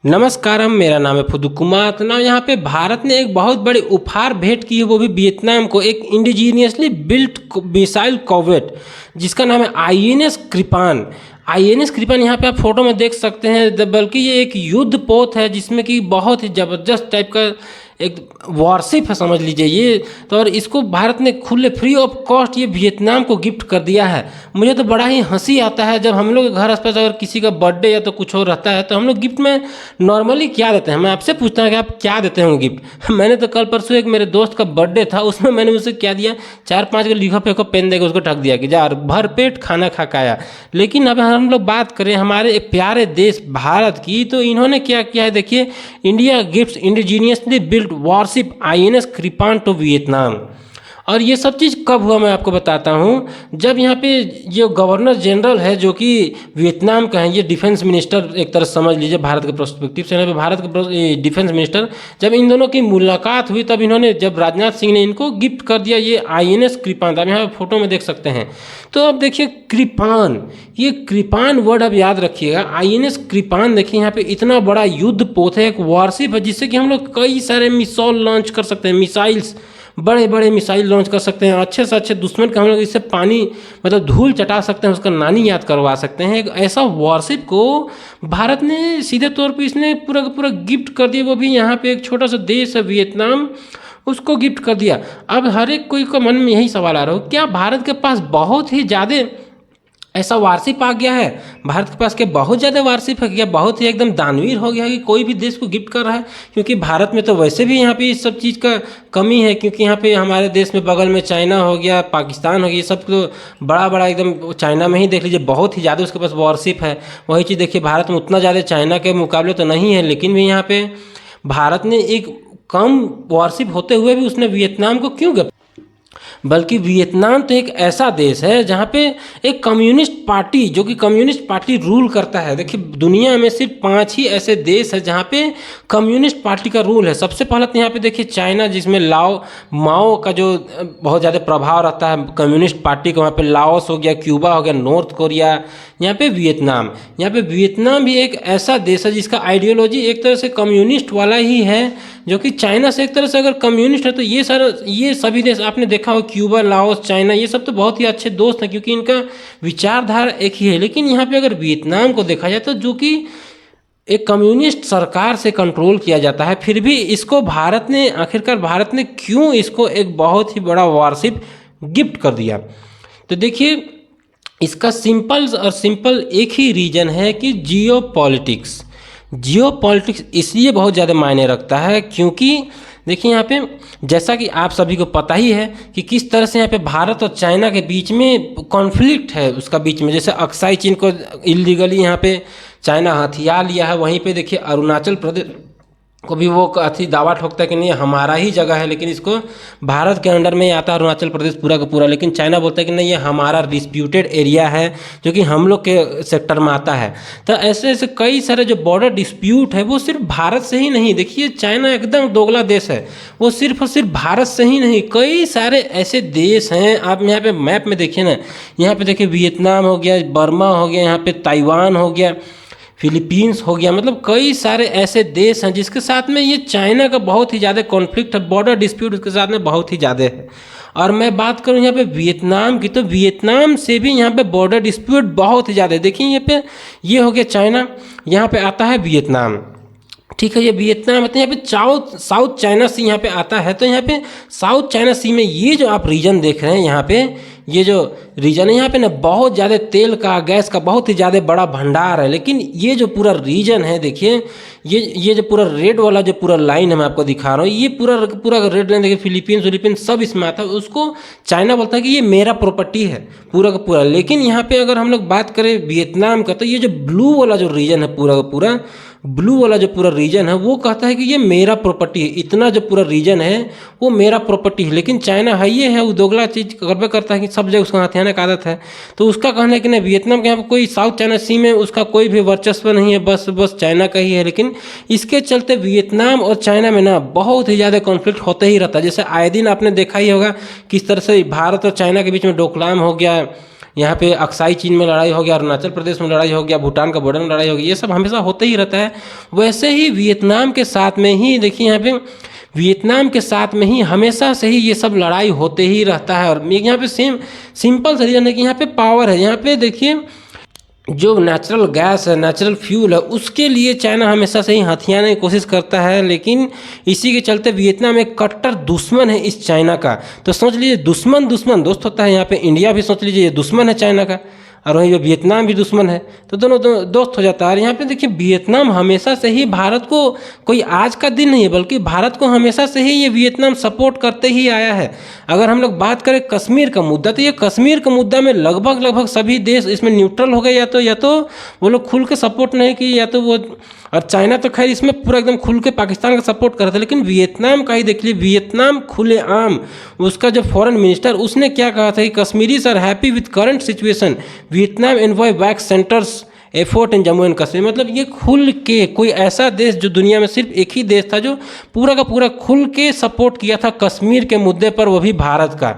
नमस्कारम, मेरा नाम है फुदू कुमार। तो ना यहाँ पे भारत ने एक बहुत बड़ी उपहार भेंट की है, वो भी वियतनाम को, एक इंडिजीनियसली बिल्ट मिसाइल कॉर्वेट जिसका नाम है आईएनएस कृपान। आईएनएस कृपान यहाँ पे आप फोटो में देख सकते हैं, बल्कि ये एक युद्ध पोत है जिसमें कि बहुत ही ज़बरदस्त टाइप का एक वॉरशिप है, समझ लीजिए ये। तो और इसको भारत ने खुले फ्री ऑफ कॉस्ट ये वियतनाम को गिफ्ट कर दिया है। मुझे तो बड़ा ही हंसी आता है जब हम लोग घर आसपास अगर किसी का बर्थडे या तो कुछ और रहता है तो हम लोग गिफ्ट में नॉर्मली क्या देते हैं। मैं आपसे पूछता हूँ कि आप क्या देते हो गिफ्ट। मैंने तो कल परसों एक मेरे दोस्त का बर्थडे था, उसमें मैंने उसे क्या दिया, 4-5 का लिखा फेंको पेन देकर उसको ठग दिया कि जा भर पेट खाना खा के आया। लेकिन अब हम लोग बात करें हमारे एक प्यारे देश भारत की, तो इन्होंने क्या किया है देखिए, India gifts indigenously built warship INS Kirpan to Vietnam. और ये सब चीज़ कब हुआ मैं आपको बताता हूँ। जब यहाँ पे जो गवर्नर जनरल है जो कि वियतनाम का है, ये डिफेंस मिनिस्टर एक तरह समझ लीजिए भारत के प्रोस्पेक्टिव से, यहाँ पे भारत के डिफेंस मिनिस्टर, जब इन दोनों की मुलाकात हुई तब इन्होंने, जब राजनाथ सिंह ने इनको गिफ्ट कर दिया ये आईएनएस कृपान। आप यहाँ फोटो में देख सकते हैं। तो अब देखिए कृपान, ये कृपान वर्ड अब याद रखिएगा। आईएनएस कृपान देखिए यहाँ पे इतना बड़ा युद्ध पोत है, एक वॉरशिप है जिससे कि हम लोग कई सारे मिसाइल लॉन्च कर सकते हैं, मिसाइल्स बड़े बड़े मिसाइल लॉन्च कर सकते हैं। अच्छे से अच्छे दुश्मन का हम लोग इससे पानी मतलब धूल चटा सकते हैं, उसका नानी याद करवा सकते हैं। एक ऐसा वॉरशिप को भारत ने सीधे तौर पे इसने पूरा का पूरा गिफ्ट कर दिया, वो भी यहाँ पे एक छोटा सा देश है वियतनाम, उसको गिफ्ट कर दिया। अब हर एक कोई को मन में यही सवाल आ रहा हो, क्या भारत के पास बहुत ही ज़्यादा ऐसा वार्षिप आ गया है, भारत के पास क्या बहुत ज़्यादा वार्षिप है क्या, बहुत ही एकदम दानवीर हो गया है कि कोई भी देश को गिफ्ट कर रहा है। क्योंकि भारत में तो वैसे भी यहाँ पे इस सब चीज़ का कमी है, क्योंकि यहाँ पे हमारे देश में बगल में चाइना हो गया, पाकिस्तान हो गया, ये सब तो बड़ा बड़ा एकदम, चाइना में ही देख लीजिए बहुत ही ज़्यादा उसके पास वार्षिप है। वही चीज़ देखिए भारत में उतना ज़्यादा चाइना के मुकाबले तो नहीं है, लेकिन भी यहाँ पे भारत ने एक कम वार्षिप होते हुए भी उसने वियतनाम को क्यों गिफ्ट, बल्कि वियतनाम तो एक ऐसा देश है जहाँ पे एक कम्युनिस्ट पार्टी, जो कि कम्युनिस्ट पार्टी रूल करता है। देखिए दुनिया में सिर्फ 5 ही ऐसे देश है जहाँ पे कम्युनिस्ट पार्टी का रूल है। सबसे पहले तो यहाँ पे देखिए चाइना, जिसमें माओ का जो बहुत ज़्यादा प्रभाव रहता है कम्युनिस्ट पार्टी का, वहाँ पे लाओस हो गया, क्यूबा हो गया, नॉर्थ कोरिया, यहाँ पे वियतनाम। यहाँ पे वियतनाम भी एक ऐसा देश है जिसका आइडियोलॉजी एक तरह से कम्युनिस्ट वाला ही है, जो कि चाइना से एक तरह से अगर कम्युनिस्ट है तो ये सभी देश आपने देखा हो, क्यूबा, लाओस, चाइना, ये सब तो बहुत ही अच्छे दोस्त हैं क्योंकि इनका विचारधारा एक ही है। लेकिन यहाँ पे अगर वियतनाम को देखा जाए तो जो कि एक कम्युनिस्ट सरकार से कंट्रोल किया जाता है, फिर भी इसको भारत ने, आखिरकार भारत ने क्यों इसको एक बहुत ही बड़ा वारशिप गिफ्ट कर दिया। तो देखिए इसका सिंपल एक ही रीज़न है कि जियोपॉलिटिक्स इसलिए बहुत ज़्यादा मायने रखता है क्योंकि देखिए यहाँ पे जैसा कि आप सभी को पता ही है कि किस तरह से यहाँ पे भारत और चाइना के बीच में कॉन्फ्लिक्ट है, उसका बीच में जैसे अक्साई चीन को इलीगली यहाँ पे चाइना हथियार लिया है, वहीं पे देखिए अरुणाचल प्रदेश को भी वो दावा ठोकता है कि नहीं हमारा ही जगह है, लेकिन इसको भारत के अंडर में ही आता है अरुणाचल प्रदेश पूरा का पूरा, लेकिन चाइना बोलता है कि नहीं ये हमारा डिस्प्यूटेड एरिया है जो कि हम लोग के सेक्टर में आता है। तो ऐसे ऐसे कई सारे जो बॉर्डर डिस्प्यूट है वो सिर्फ भारत से ही नहीं, देखिए चाइना एकदम दोगला देश है, वो सिर्फ और सिर्फ भारत से ही नहीं, कई सारे ऐसे देश हैं। आप यहाँ पे मैप में देखिए ना, यहाँ पे देखिए वियतनाम हो गया, बर्मा हो गया, यहाँ पे ताइवान हो गया, फिलीपींस हो गया, मतलब कई सारे ऐसे देश हैं जिसके साथ में ये चाइना का बहुत ही ज़्यादा कॉन्फ्लिक्ट है, बॉर्डर डिस्प्यूट उसके साथ में बहुत ही ज़्यादा है। और मैं बात करूँ यहाँ पे वियतनाम की, तो वियतनाम से भी यहाँ पे बॉर्डर डिस्प्यूट बहुत ही ज़्यादा है। देखिए यहाँ पे ये हो गया चाइना, यहाँ पे आता है वियतनाम, ठीक है, ये वियतनाम आता है, यहाँ पे साउथ चाइना सी यहाँ पे आता है। तो यहाँ पे साउथ चाइना सी में ये जो आप रीजन देख रहे हैं, यहाँ पे ये जो रीजन है यहाँ पे ना बहुत ज़्यादा तेल का, गैस का बहुत ही ज़्यादा बड़ा भंडार है। लेकिन ये जो पूरा रीजन है देखिए, ये जो पूरा रेड वाला जो पूरा लाइन है मैं आपको दिखा रहा हूँ, ये पूरा रेड लाइन देखिए, फिलीपींस सब इसमें आता है। उसको चाइना बोलता है कि ये मेरा प्रॉपर्टी है पूरा का पूरा। लेकिन यहाँ पे अगर हम लोग बात करें वियतनाम का, तो ये जो ब्लू वाला जो रीजन है पूरा का पूरा, ब्लू वाला जो पूरा रीजन है वो कहता है कि ये मेरा प्रॉपर्टी है, इतना जो पूरा रीजन है वो मेरा प्रॉपर्टी है। लेकिन चाइना है ये है, वो दोगला चीज़ करबे करता है कि सब जगह उसका हथियाने का आदत है। तो उसका कहना है कि नहीं वियतनाम के यहाँ पर कोई साउथ चाइना सी में उसका कोई भी वर्चस्व नहीं है, बस चाइना का ही है। लेकिन इसके चलते वियतनाम और चाइना में ना बहुत ही ज़्यादा कॉन्फ्लिक्ट होते ही रहता है। जैसे आए दिन आपने देखा ही होगा किस तरह से भारत और चाइना के बीच में डोकलाम हो गया, यहाँ पे अक्साई चीन में लड़ाई हो गया, अरुणाचल प्रदेश में लड़ाई हो गया, भूटान का बॉर्डर में लड़ाई हो गई, ये सब हमेशा होता ही रहता है। वैसे ही वियतनाम के साथ में ही देखिए यहाँ पे वियतनाम के साथ में ही हमेशा से ही ये सब लड़ाई होते ही रहता है। और यहाँ पे सिंपल सा रीज़न है कि यहाँ पे पावर है। यहाँ पे देखिए जो नेचुरल गैस है, नेचुरल फ्यूल है, उसके लिए चाइना हमेशा से ही हथियाने की कोशिश करता है, लेकिन इसी के चलते वियतनाम एक कट्टर दुश्मन है इस चाइना का। तो सोच लीजिए दुश्मन दुश्मन दोस्त होता है। यहाँ पे इंडिया भी सोच लीजिए ये दुश्मन है चाइना का, और वहीं जो वियतनाम भी दुश्मन है, तो दोनों दोस्त हो जाता है। और यहाँ पे देखिए वियतनाम हमेशा से ही भारत को, कोई आज का दिन नहीं है बल्कि भारत को हमेशा से ही ये वियतनाम सपोर्ट करते ही आया है। अगर हम लोग बात करें कश्मीर का मुद्दा, तो ये कश्मीर का मुद्दा में लगभग सभी देश इसमें न्यूट्रल हो गए, या तो वो लोग खुल के सपोर्ट नहीं किए, या तो वो, और चाइना तो खैर इसमें पूरा एकदम खुल के पाकिस्तान का सपोर्ट कर रहा था। लेकिन वियतनाम का ही देख लीजिए, वियतनाम खुलेआम, उसका जो फॉरेन मिनिस्टर उसने क्या कहा था कि Kashmiris are happy with current situation, Vietnam envoy back centers effort in Jammu and Kashmir. मतलब ये खुल के, कोई ऐसा देश जो दुनिया में सिर्फ एक ही देश था जो पूरा का पूरा खुल के सपोर्ट किया था कश्मीर के मुद्दे पर, वो भी भारत का।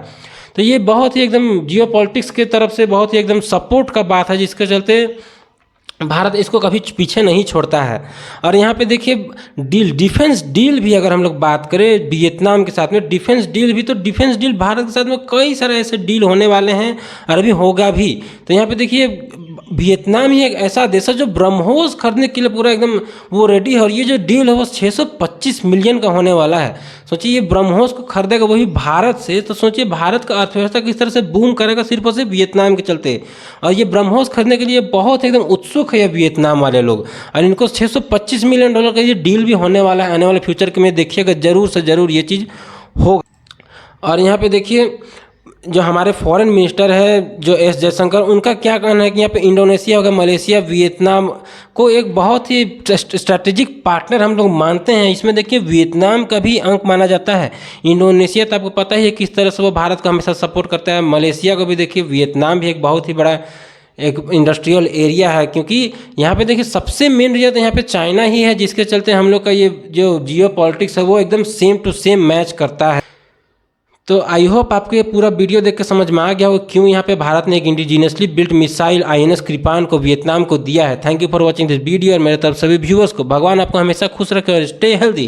तो ये बहुत ही एकदम जियो पॉलिटिक्स के तरफ से बहुत ही एकदम सपोर्ट का बात है, जिसके चलते भारत इसको कभी पीछे नहीं छोड़ता है। और यहाँ पे देखिए डिफेंस डील भी अगर हम लोग बात करें वियतनाम के साथ में, डिफेंस डील भी, तो डिफेंस डील भारत के साथ में कई सारे ऐसे डील होने वाले हैं और अभी होगा भी। तो यहाँ पे देखिए वियतनाम ही एक ऐसा देश है जो ब्रह्मोस खरीदने के लिए पूरा एकदम वो रेडी है, और ये जो डील है वो 625 मिलियन का होने वाला है। सोचिए ये ब्रह्मोस को खरीदेगा वो भी भारत से, तो सोचिए भारत का अर्थव्यवस्था किस तरह से बूम करेगा सिर्फ और सिर्फ वियतनाम के चलते। और ये ब्रह्मोस खरीदने के लिए बहुत एकदम उत्सुक है ये वियतनाम वाले लोग, और इनको 625 मिलियन डॉलर का ये डील भी होने वाला है आने वाले फ्यूचर के में। देखिएगा जरूर से ज़रूर ये चीज़ होगा। और यहाँ पे देखिए जो हमारे फॉरेन मिनिस्टर है जो एस जयशंकर, उनका क्या कहना है कि यहाँ पे इंडोनेशिया हो गया, मलेशिया, वियतनाम को एक बहुत ही स्ट्रैटेजिक पार्टनर हम लोग मानते हैं। इसमें देखिए वियतनाम का भी अंक माना जाता है। इंडोनेशिया तो आपको पता ही है किस तरह से वो भारत का हमेशा सपोर्ट करता है। मलेशिया को भी देखिए, वियतनाम भी एक बहुत ही बड़ा एक इंडस्ट्रियल एरिया है, क्योंकि यहाँ पे देखिए सबसे मेन रीजन तो यहाँ पे चाइना ही है, जिसके चलते हम लोग का ये जो जियो पॉलिटिक्स है वो एकदम सेम टू सेम मैच करता है। तो आई होप आपको ये पूरा वीडियो देख के समझ में आ गया हो क्यों यहाँ पे भारत ने एक इंडिजीनियसली बिल्ट मिसाइल INS कृपान को वियतनाम को दिया है। Thank you for watching this video, और मेरे तरफ सभी व्यूअर्स को भगवान आपको हमेशा खुश रखे और स्टे हेल्दी।